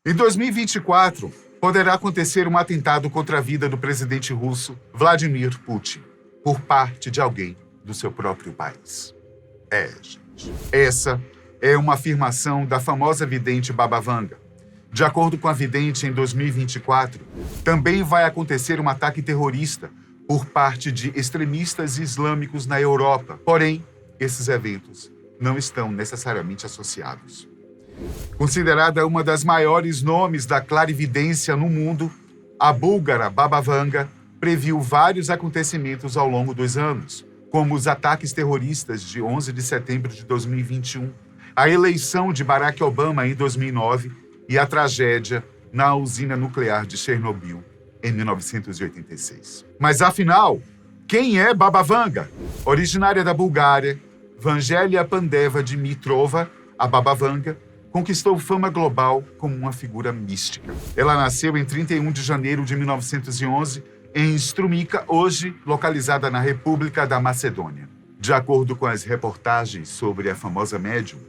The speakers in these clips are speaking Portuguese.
Em 2024, poderá acontecer um atentado contra a vida do presidente russo Vladimir Putin, por parte de alguém do seu próprio país. Gente. Essa é uma afirmação da famosa vidente Baba Vanga. De acordo com a vidente, em 2024, também vai acontecer um ataque terrorista por parte de extremistas islâmicos na Europa. Porém, esses eventos não estão necessariamente associados. Considerada uma das maiores nomes da clarividência no mundo, a búlgara Baba Vanga previu vários acontecimentos ao longo dos anos, como os ataques terroristas de 11 de setembro de 2021, a eleição de Barack Obama em 2009 e a tragédia na usina nuclear de Chernobyl em 1986. Mas afinal, quem é Baba Vanga? Originária da Bulgária, Vangelia Pandeva Dimitrova, a Baba Vanga, conquistou fama global como uma figura mística. Ela nasceu em 31 de janeiro de 1911 em Strumica, hoje localizada na República da Macedônia. De acordo com as reportagens sobre a famosa médium,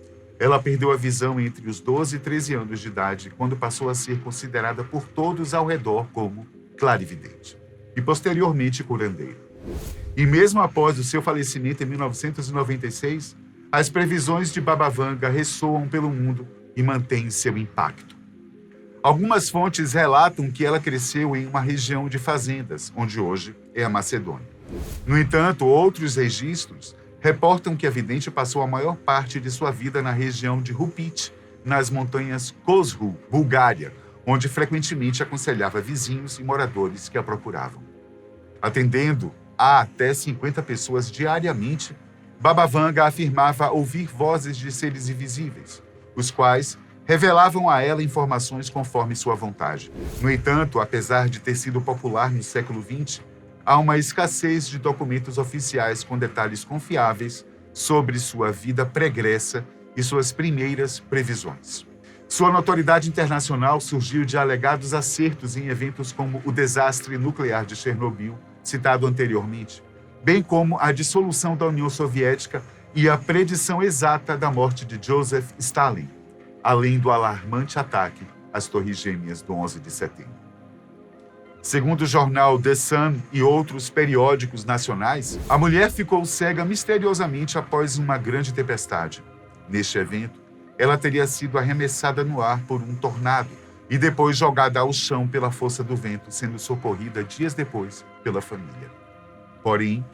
ela perdeu a visão entre os 12 e 13 anos de idade, quando passou a ser considerada por todos ao redor como clarividente e posteriormente curandeira. E mesmo após o seu falecimento em 1996, as previsões de Baba Vanga ressoam pelo mundo e mantêm seu impacto. Algumas fontes relatam que ela cresceu em uma região de fazendas, onde hoje é a Macedônia. No entanto, outros registros reportam que a vidente passou a maior parte de sua vida na região de Rupit, nas montanhas Kozru, Bulgária, onde frequentemente aconselhava vizinhos e moradores que a procuravam. Atendendo a até 50 pessoas diariamente, Baba Vanga afirmava ouvir vozes de seres invisíveis, os quais revelavam a ela informações conforme sua vontade. No entanto, apesar de ter sido popular no século XX, há uma escassez de documentos oficiais com detalhes confiáveis sobre sua vida pregressa e suas primeiras previsões. Sua notoriedade internacional surgiu de alegados acertos em eventos como o desastre nuclear de Chernobyl, citado anteriormente, bem como a dissolução da União Soviética e a predição exata da morte de Joseph Stalin, além do alarmante ataque às Torres Gêmeas do 11 de setembro. Segundo o jornal The Sun e outros periódicos nacionais, a mulher ficou cega misteriosamente após uma grande tempestade. Neste evento, ela teria sido arremessada no ar por um tornado e depois jogada ao chão pela força do vento, sendo socorrida dias depois pela família. Porém,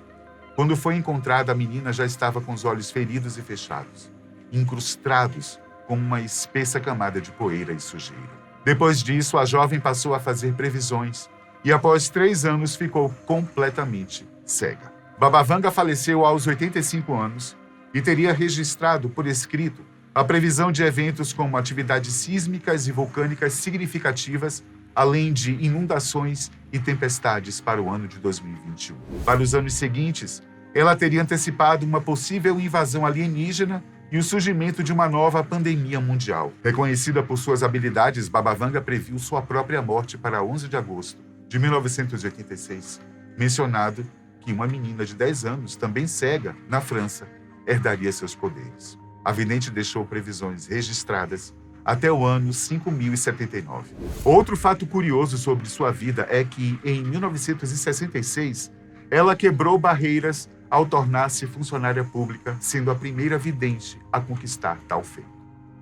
quando foi encontrada, a menina já estava com os olhos feridos e fechados, incrustados com uma espessa camada de poeira e sujeira. Depois disso, a jovem passou a fazer previsões e, após 3 anos, ficou completamente cega. Baba Vanga faleceu aos 85 anos e teria registrado por escrito a previsão de eventos como atividades sísmicas e vulcânicas significativas, além de inundações e tempestades para o ano de 2021. Para os anos seguintes, ela teria antecipado uma possível invasão alienígena e o surgimento de uma nova pandemia mundial. Reconhecida por suas habilidades, Baba Vanga previu sua própria morte para 11 de agosto de 1986, mencionado que uma menina de 10 anos, também cega, na França, herdaria seus poderes. A vidente deixou previsões registradas até o ano 5079. Outro fato curioso sobre sua vida é que, em 1966, ela quebrou barreiras ao tornar-se funcionária pública, sendo a primeira vidente a conquistar tal feito.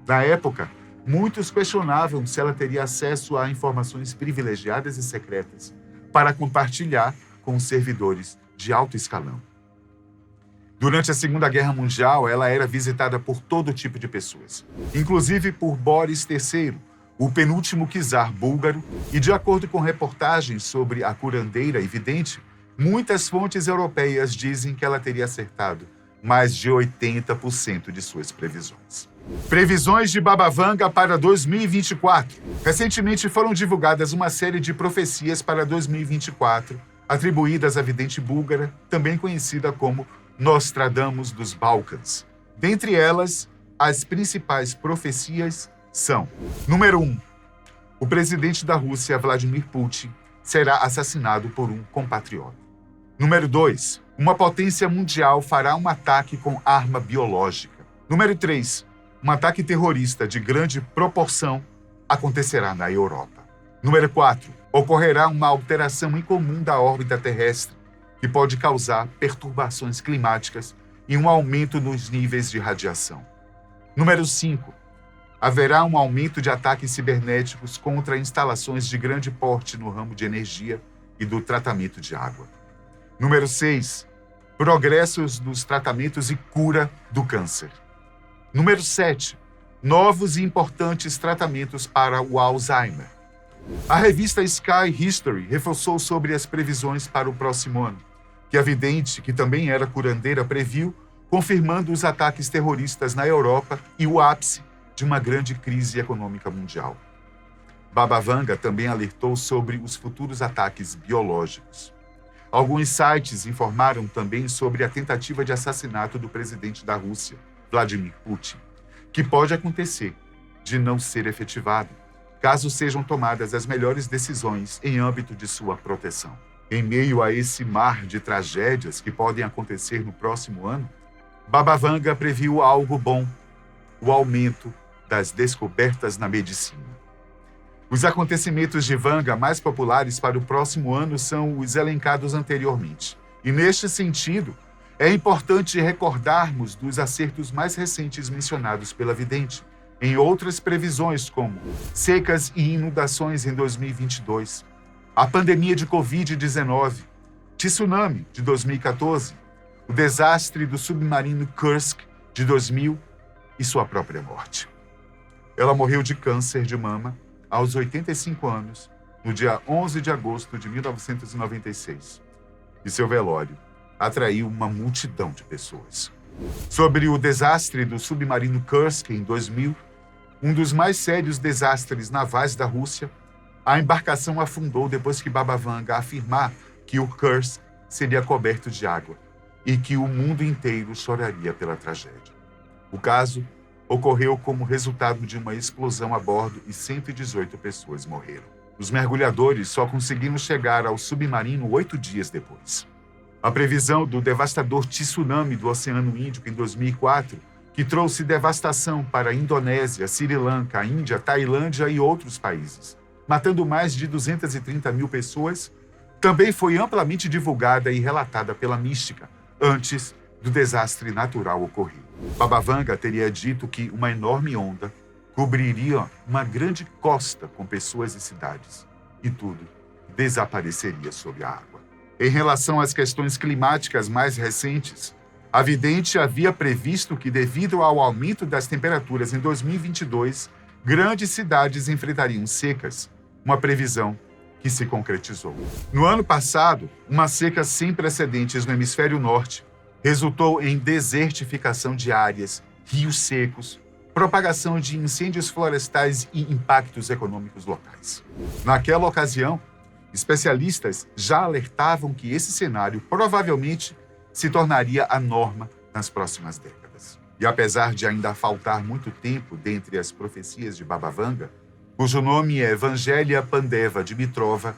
Na época, muitos questionavam se ela teria acesso a informações privilegiadas e secretas para compartilhar com os servidores de alto escalão. Durante a Segunda Guerra Mundial, ela era visitada por todo tipo de pessoas, inclusive por Boris III, o penúltimo czar búlgaro, e de acordo com reportagens sobre a curandeira e vidente, muitas fontes europeias dizem que ela teria acertado mais de 80% de suas previsões. Previsões de Baba Vanga para 2024. Recentemente foram divulgadas uma série de profecias para 2024, atribuídas à vidente búlgara, também conhecida como Nostradamus dos Balcãs. Dentre elas, as principais profecias são: número 1. O presidente da Rússia, Vladimir Putin, será assassinado por um compatriota. Número 2. Uma potência mundial fará um ataque com arma biológica. Número 3. Um ataque terrorista de grande proporção acontecerá na Europa. Número 4. Ocorrerá uma alteração incomum da órbita terrestre, que pode causar perturbações climáticas e um aumento nos níveis de radiação. Número 5. Haverá um aumento de ataques cibernéticos contra instalações de grande porte no ramo de energia e do tratamento de água. Número 6. Progressos dos tratamentos e cura do câncer. Número 7. Novos e importantes tratamentos para o Alzheimer. A revista Sky History reforçou sobre as previsões para o próximo ano, que a vidente, que também era curandeira, previu, confirmando os ataques terroristas na Europa e o ápice de uma grande crise econômica mundial. Baba Vanga também alertou sobre os futuros ataques biológicos. Alguns sites informaram também sobre a tentativa de assassinato do presidente da Rússia, Vladimir Putin, que pode acontecer de não ser efetivado, caso sejam tomadas as melhores decisões em âmbito de sua proteção. Em meio a esse mar de tragédias que podem acontecer no próximo ano, Baba Vanga previu algo bom: o aumento das descobertas na medicina. Os acontecimentos de Vanga mais populares para o próximo ano são os elencados anteriormente. E, neste sentido, é importante recordarmos dos acertos mais recentes mencionados pela vidente, em outras previsões como secas e inundações em 2022, a pandemia de Covid-19, tsunami de 2014, o desastre do submarino Kursk de 2000 e sua própria morte. Ela morreu de câncer de mama aos 85 anos, no dia 11 de agosto de 1996. E seu velório atraiu uma multidão de pessoas. Sobre o desastre do submarino Kursk em 2000, um dos mais sérios desastres navais da Rússia, a embarcação afundou depois que Baba Vanga afirmar que o Kursk seria coberto de água e que o mundo inteiro choraria pela tragédia. O caso ocorreu como resultado de uma explosão a bordo e 118 pessoas morreram. Os mergulhadores só conseguiram chegar ao submarino 8 dias depois. A previsão do devastador tsunami do Oceano Índico em 2004, que trouxe devastação para a Indonésia, Sri Lanka, Índia, Tailândia e outros países, matando mais de 230 mil pessoas, também foi amplamente divulgada e relatada pela mística antes do desastre natural ocorrido. Baba Vanga teria dito que uma enorme onda cobriria uma grande costa com pessoas e cidades, e tudo desapareceria sob a água. Em relação às questões climáticas mais recentes, a vidente havia previsto que, devido ao aumento das temperaturas em 2022, grandes cidades enfrentariam secas, uma previsão que se concretizou. No ano passado, uma seca sem precedentes no hemisfério norte resultou em desertificação de áreas, rios secos, propagação de incêndios florestais e impactos econômicos locais. Naquela ocasião, especialistas já alertavam que esse cenário provavelmente se tornaria a norma nas próximas décadas. E apesar de ainda faltar muito tempo dentre as profecias de Baba Vanga, cujo nome é Evangelia Pandeva Dimitrova,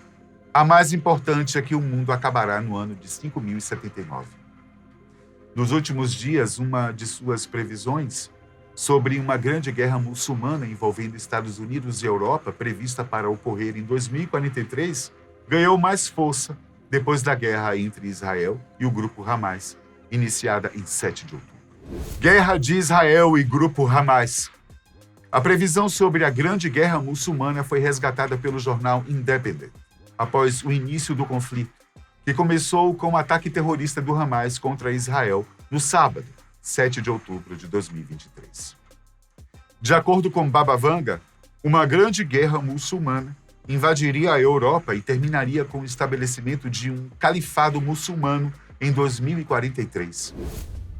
a mais importante é que o mundo acabará no ano de 5079. Nos últimos dias, uma de suas previsões sobre uma grande guerra muçulmana envolvendo Estados Unidos e Europa, prevista para ocorrer em 2043, ganhou mais força depois da guerra entre Israel e o grupo Hamas, iniciada em 7 de outubro. Guerra de Israel e grupo Hamas. A previsão sobre a grande guerra muçulmana foi resgatada pelo jornal Independent, após o início do conflito, que começou com o ataque terrorista do Hamas contra Israel no sábado, 7 de outubro de 2023. De acordo com Baba Vanga, uma grande guerra muçulmana invadiria a Europa e terminaria com o estabelecimento de um califado muçulmano em 2043.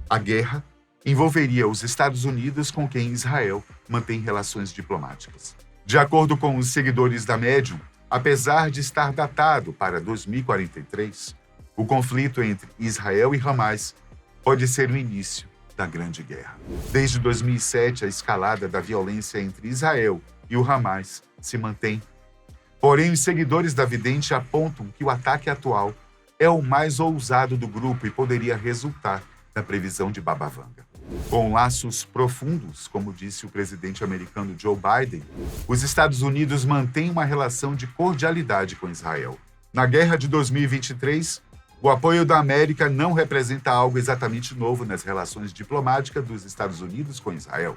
A guerra envolveria os Estados Unidos, com quem Israel mantém relações diplomáticas. De acordo com os seguidores da Medium, apesar de estar datado para 2043, o conflito entre Israel e Hamas pode ser o início da Grande Guerra. Desde 2007, a escalada da violência entre Israel e o Hamas se mantém. Porém, os seguidores da vidente apontam que o ataque atual é o mais ousado do grupo e poderia resultar na previsão de Baba Vanga. Com laços profundos, como disse o presidente americano Joe Biden, os Estados Unidos mantêm uma relação de cordialidade com Israel. Na guerra de 2023, o apoio da América não representa algo exatamente novo nas relações diplomáticas dos Estados Unidos com Israel,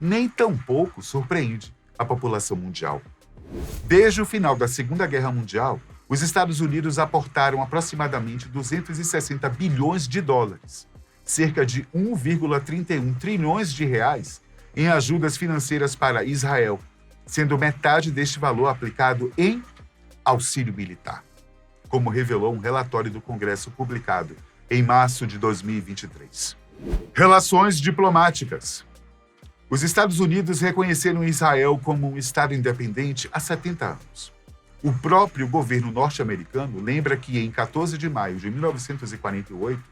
nem tampouco surpreende a população mundial. Desde o final da Segunda Guerra Mundial, os Estados Unidos aportaram aproximadamente 260 bilhões de dólares, cerca de 1,31 trilhões de reais, em ajudas financeiras para Israel, sendo metade deste valor aplicado em auxílio militar, como revelou um relatório do Congresso publicado em março de 2023. Relações diplomáticas. Os Estados Unidos reconheceram Israel como um Estado independente há 70 anos. O próprio governo norte-americano lembra que em 14 de maio de 1948,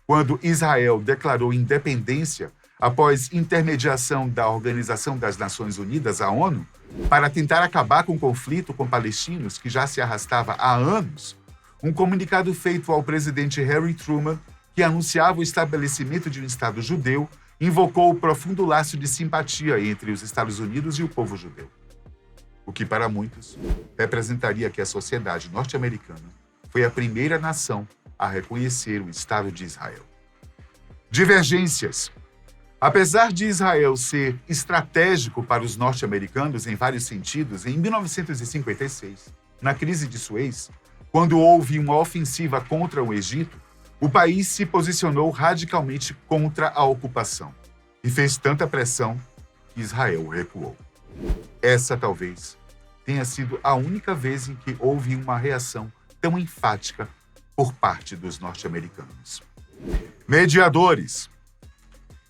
quando Israel declarou independência após intermediação da Organização das Nações Unidas, a ONU, para tentar acabar com o conflito com palestinos que já se arrastava há anos, um comunicado feito ao presidente Harry Truman, que anunciava o estabelecimento de um Estado judeu, invocou o profundo laço de simpatia entre os Estados Unidos e o povo judeu. O que, para muitos, representaria que a sociedade norte-americana foi a primeira nação a reconhecer o Estado de Israel. Divergências. Apesar de Israel ser estratégico para os norte-americanos em vários sentidos, em 1956, na crise de Suez, quando houve uma ofensiva contra o Egito, o país se posicionou radicalmente contra a ocupação e fez tanta pressão que Israel recuou. Essa, talvez, tenha sido a única vez em que houve uma reação tão enfática por parte dos norte-americanos. Mediadores.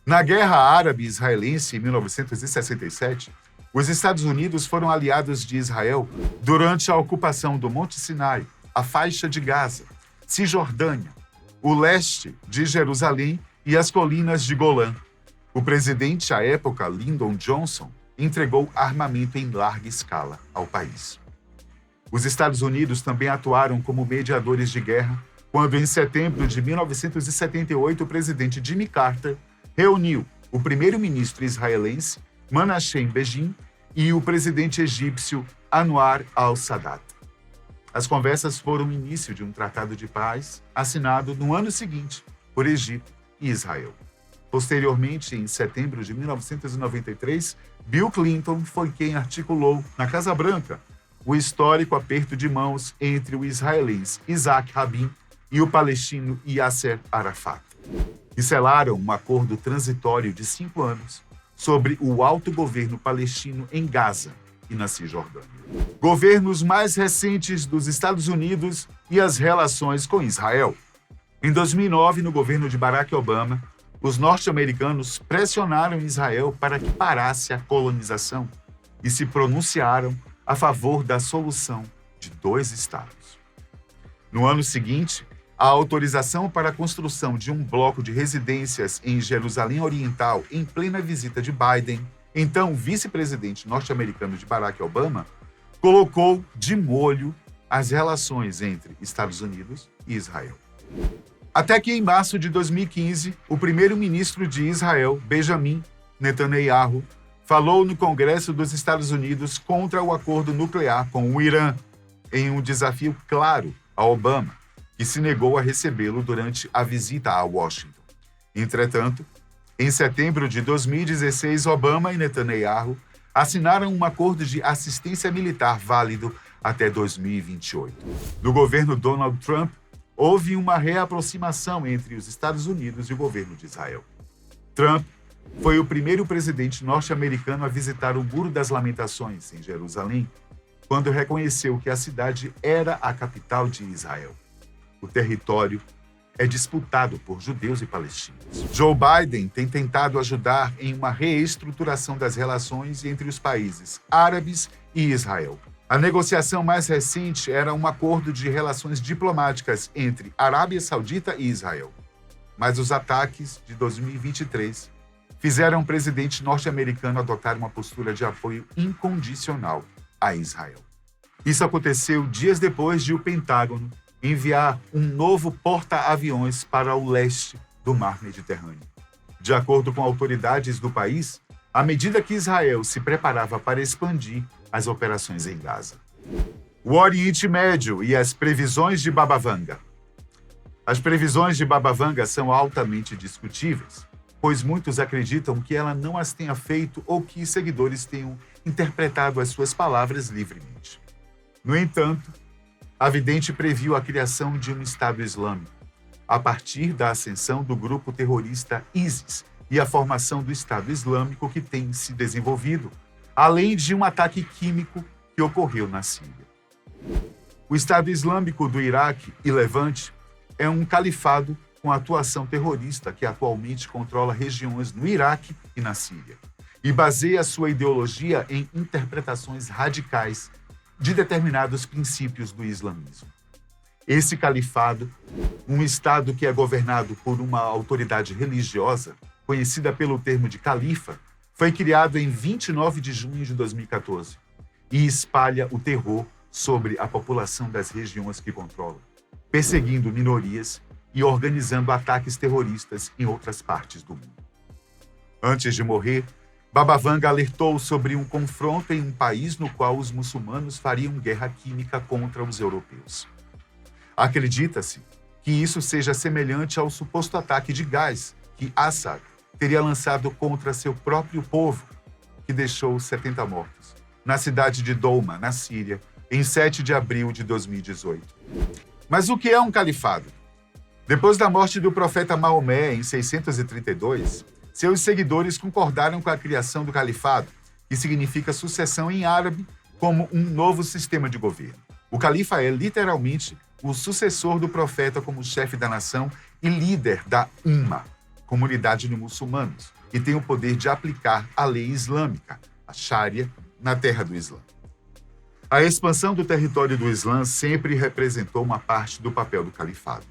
Na Guerra Árabe-Israelense, em 1967, os Estados Unidos foram aliados de Israel durante a ocupação do Monte Sinai, a faixa de Gaza, Cisjordânia, o leste de Jerusalém e as colinas de Golã. O presidente, à época, Lyndon Johnson, entregou armamento em larga escala ao país. Os Estados Unidos também atuaram como mediadores de guerra quando, em setembro de 1978, o presidente Jimmy Carter reuniu o primeiro-ministro israelense Menachem Begin e o presidente egípcio Anwar al-Sadat. As conversas foram o início de um tratado de paz assinado no ano seguinte por Egito e Israel. Posteriormente, em setembro de 1993, Bill Clinton foi quem articulou, na Casa Branca, o histórico aperto de mãos entre o israelense Isaac Rabin e o palestino Yasser Arafat, e selaram um acordo transitório de 5 anos sobre o autogoverno palestino em Gaza e na Cisjordânia. Governos mais recentes dos Estados Unidos e as relações com Israel. Em 2009, no governo de Barack Obama, os norte-americanos pressionaram Israel para que parasse a colonização e se pronunciaram a favor da solução de 2 estados. No ano seguinte, a autorização para a construção de um bloco de residências em Jerusalém Oriental, em plena visita de Biden, então vice-presidente norte-americano de Barack Obama, colocou de molho as relações entre Estados Unidos e Israel. Até que, em março de 2015, o primeiro-ministro de Israel, Benjamin Netanyahu, falou no Congresso dos Estados Unidos contra o acordo nuclear com o Irã, em um desafio claro a Obama, que se negou a recebê-lo durante a visita a Washington. Entretanto, em setembro de 2016, Obama e Netanyahu assinaram um acordo de assistência militar válido até 2028. No governo Donald Trump, houve uma reaproximação entre os Estados Unidos e o governo de Israel. Trump foi o primeiro presidente norte-americano a visitar o Muro das Lamentações, em Jerusalém, quando reconheceu que a cidade era a capital de Israel. O território é disputado por judeus e palestinos. Joe Biden tem tentado ajudar em uma reestruturação das relações entre os países árabes e Israel. A negociação mais recente era um acordo de relações diplomáticas entre Arábia Saudita e Israel. Mas os ataques de 2023 fizeram o presidente norte-americano adotar uma postura de apoio incondicional a Israel. Isso aconteceu dias depois de o Pentágono enviar um novo porta-aviões para o leste do Mar Mediterrâneo, De acordo com autoridades do país, à medida que Israel se preparava para expandir as operações em Gaza. O Oriente Médio e as previsões de Baba Vanga. As previsões de Baba Vanga são altamente discutíveis, pois muitos acreditam que ela não as tenha feito ou que seguidores tenham interpretado as suas palavras livremente. No entanto, a vidente previu a criação de um Estado Islâmico, a partir da ascensão do grupo terrorista ISIS e a formação do Estado Islâmico que tem se desenvolvido, além de um ataque químico que ocorreu na Síria. O Estado Islâmico do Iraque e Levante é um califado com atuação terrorista que atualmente controla regiões no Iraque e na Síria, e baseia sua ideologia em interpretações radicais de determinados princípios do islamismo. Esse califado, um Estado que é governado por uma autoridade religiosa, conhecida pelo termo de califa, foi criado em 29 de junho de 2014 e espalha o terror sobre a população das regiões que controla, perseguindo minorias e organizando ataques terroristas em outras partes do mundo. Antes de morrer, Baba Vanga alertou sobre um confronto em um país no qual os muçulmanos fariam guerra química contra os europeus. Acredita-se que isso seja semelhante ao suposto ataque de gás que Assad teria lançado contra seu próprio povo, que deixou 70 mortos, na cidade de Douma, na Síria, em 7 de abril de 2018. Mas o que é um califado? Depois da morte do profeta Maomé, em 632, seus seguidores concordaram com a criação do califado, que significa sucessão em árabe, como um novo sistema de governo. O califa é, literalmente, o sucessor do profeta como chefe da nação e líder da Umma, comunidade de muçulmanos, e tem o poder de aplicar a lei islâmica, a Sharia, na terra do Islã. A expansão do território do Islã sempre representou uma parte do papel do califado.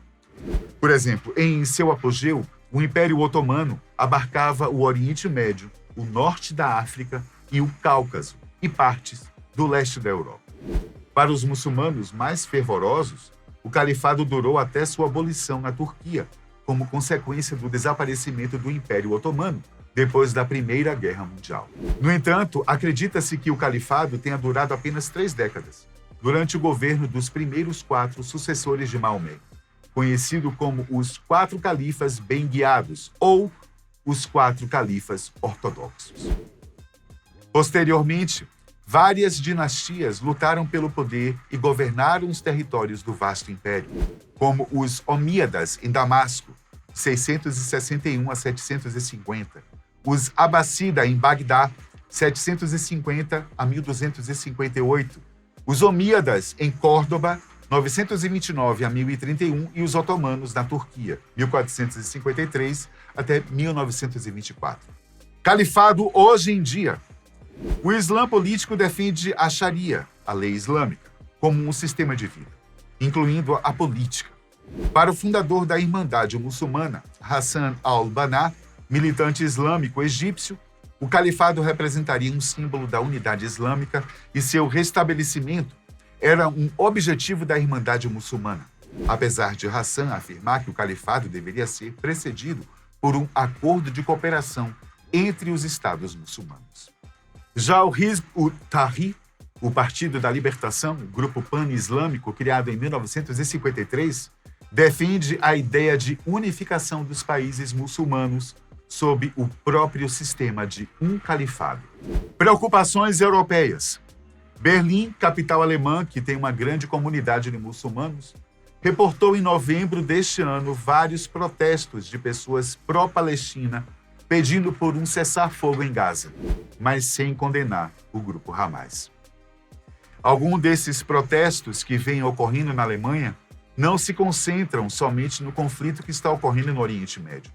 Por exemplo, em seu apogeu, o Império Otomano abarcava o Oriente Médio, o norte da África e o Cáucaso, e partes do leste da Europa. Para os muçulmanos mais fervorosos, o califado durou até sua abolição na Turquia, como consequência do desaparecimento do Império Otomano, depois da Primeira Guerra Mundial. No entanto, acredita-se que o califado tenha durado apenas 3 décadas, durante o governo dos primeiros 4 sucessores de Maomé, conhecido como os 4 califas bem guiados, ou os 4 califas ortodoxos. Posteriormente, várias dinastias lutaram pelo poder e governaram os territórios do vasto império, como os Omíadas em Damasco, 661 a 750, os Abássida em Bagdá, 750 a 1258, os Omíadas em Córdoba, 929 a 1031, e os otomanos na Turquia, 1453 até 1924. Califado hoje em dia. O Islã político defende a Sharia, a lei islâmica, como um sistema de vida, incluindo a política. Para o fundador da Irmandade Muçulmana, Hassan al-Banna, militante islâmico egípcio, o califado representaria um símbolo da unidade islâmica e seu restabelecimento era um objetivo da Irmandade Muçulmana, apesar de Hassan afirmar que o califado deveria ser precedido por um acordo de cooperação entre os estados muçulmanos. Já o Hizb ut-Tahrir, o Partido da Libertação, o grupo pan-islâmico criado em 1953, defende a ideia de unificação dos países muçulmanos sob o próprio sistema de um califado. Preocupações europeias. Berlim, capital alemã, que tem uma grande comunidade de muçulmanos, reportou em novembro deste ano vários protestos de pessoas pró-Palestina pedindo por um cessar-fogo em Gaza, mas sem condenar o grupo Hamas. Alguns desses protestos que vêm ocorrendo na Alemanha não se concentram somente no conflito que está ocorrendo no Oriente Médio.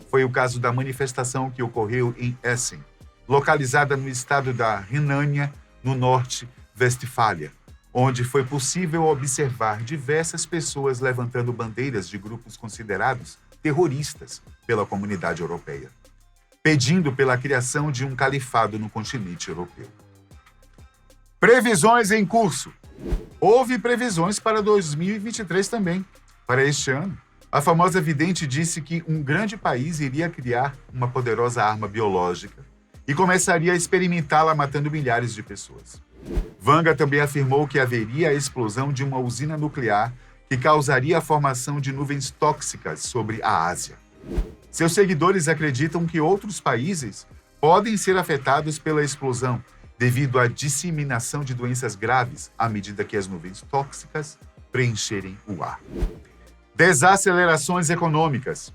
Foi o caso da manifestação que ocorreu em Essen, localizada no estado da Renânia, no norte Westfália, onde foi possível observar diversas pessoas levantando bandeiras de grupos considerados terroristas pela comunidade europeia, pedindo pela criação de um califado no continente europeu. Previsões em curso. Houve previsões para 2023 também. Para este ano, A famosa vidente disse que um grande país iria criar uma poderosa arma biológica e começaria a experimentá-la matando milhares de pessoas. Vanga também afirmou que haveria a explosão de uma usina nuclear que causaria a formação de nuvens tóxicas sobre a Ásia. Seus seguidores acreditam que outros países podem ser afetados pela explosão devido à disseminação de doenças graves à medida que as nuvens tóxicas preencherem o ar. Desacelerações econômicas.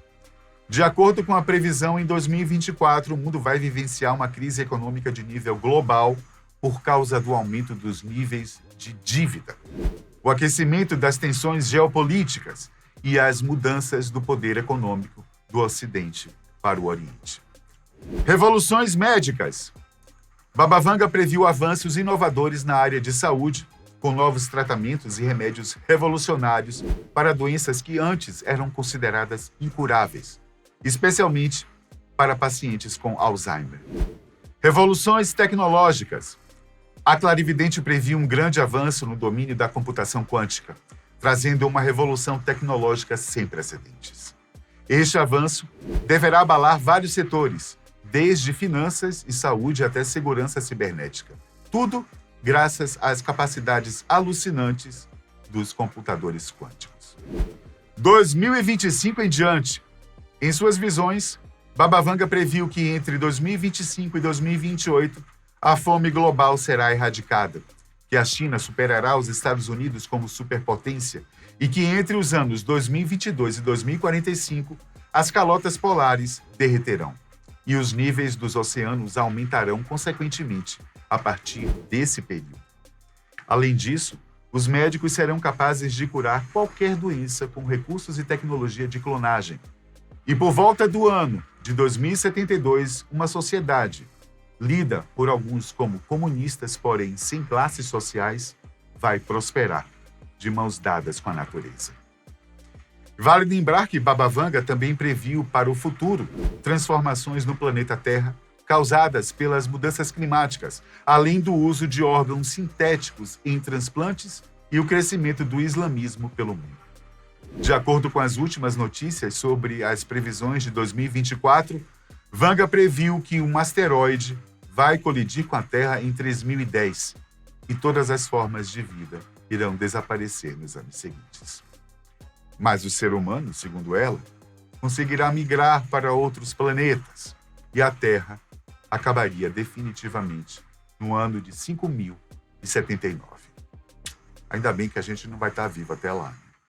De acordo com a previsão, em 2024, o mundo vai vivenciar uma crise econômica de nível global por causa do aumento dos níveis de dívida, o aquecimento das tensões geopolíticas e as mudanças do poder econômico do Ocidente para o Oriente. Revoluções médicas. Baba Vanga previu avanços inovadores na área de saúde, com novos tratamentos e remédios revolucionários para doenças que antes eram consideradas incuráveis, especialmente para pacientes com Alzheimer. Revoluções tecnológicas. A clarividente previu um grande avanço no domínio da computação quântica, trazendo uma revolução tecnológica sem precedentes. Este avanço deverá abalar vários setores, desde finanças e saúde até segurança cibernética. Tudo graças às capacidades alucinantes dos computadores quânticos. 2025 em diante. Em suas visões, Baba Vanga previu que entre 2025 e 2028, a fome global será erradicada, que a China superará os Estados Unidos como superpotência e que entre os anos 2022 e 2045, as calotas polares derreterão e os níveis dos oceanos aumentarão consequentemente a partir desse período. Além disso, os médicos serão capazes de curar qualquer doença com recursos e tecnologia de clonagem. E por volta do ano de 2072, uma sociedade, lida por alguns como comunistas, porém sem classes sociais, vai prosperar de mãos dadas com a natureza. Vale lembrar que Baba Vanga também previu para o futuro transformações no planeta Terra causadas pelas mudanças climáticas, além do uso de órgãos sintéticos em transplantes e o crescimento do islamismo pelo mundo. De acordo com as últimas notícias sobre as previsões de 2024, Vanga previu que um asteroide vai colidir com a Terra em 3010 e todas as formas de vida irão desaparecer nos anos seguintes. Mas o ser humano, segundo ela, conseguirá migrar para outros planetas e a Terra acabaria definitivamente no ano de 5079. Ainda bem que a gente não vai estar vivo até lá.